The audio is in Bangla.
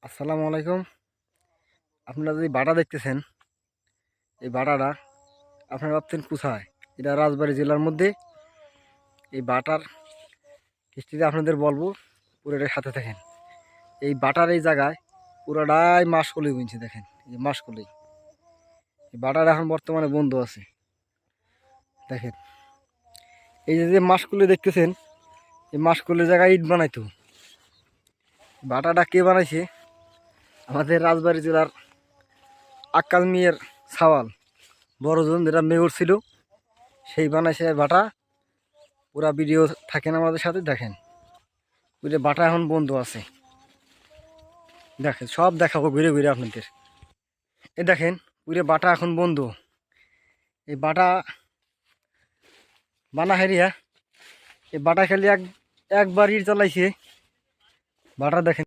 আসসালামু আলাইকুম। আপনারা যে বাটা দেখতেছেন, এই বাটাটা আপনারা ভাবছেন কোথায়? এটা রাজবাড়ী জেলার মধ্যে। এই বাটার হিস্ট্রিতে আপনাদের বলবো, পুরোটার সাথে থাকেন। এই বাটার এই জায়গায় পুরোটাই মাসকলি বুনছে, দেখেন এই যে মাসকলি। এই বাটার এখন বর্তমানে বন্ধ আছে, দেখেন। এই যে মাসকলি দেখতেছেন, এই মাসকলির জায়গায় ইট বানাইতো। বাটাটা কে বানাইছে? আমাদের রাজবাড়ী জেলার আক্কাল মিয়ার সাওয়াল বড়জন, যেটা মেয়র ছিল, সেই বানাইছে বাটা। পুরা ভিডিও থাকেন আমাদের সাথে, দেখেন। বুঝলে বাটা এখন বন্ধ আছে, দেখেন সব দেখাবো ঘুরে ঘুরে আপনাদের। এই দেখেন পুরো বাটা এখন বন্ধ। এই বাটা বানা হেরিয়া, এই বাটা খালি একবার ইট চালাইছে বাটা, দেখেন।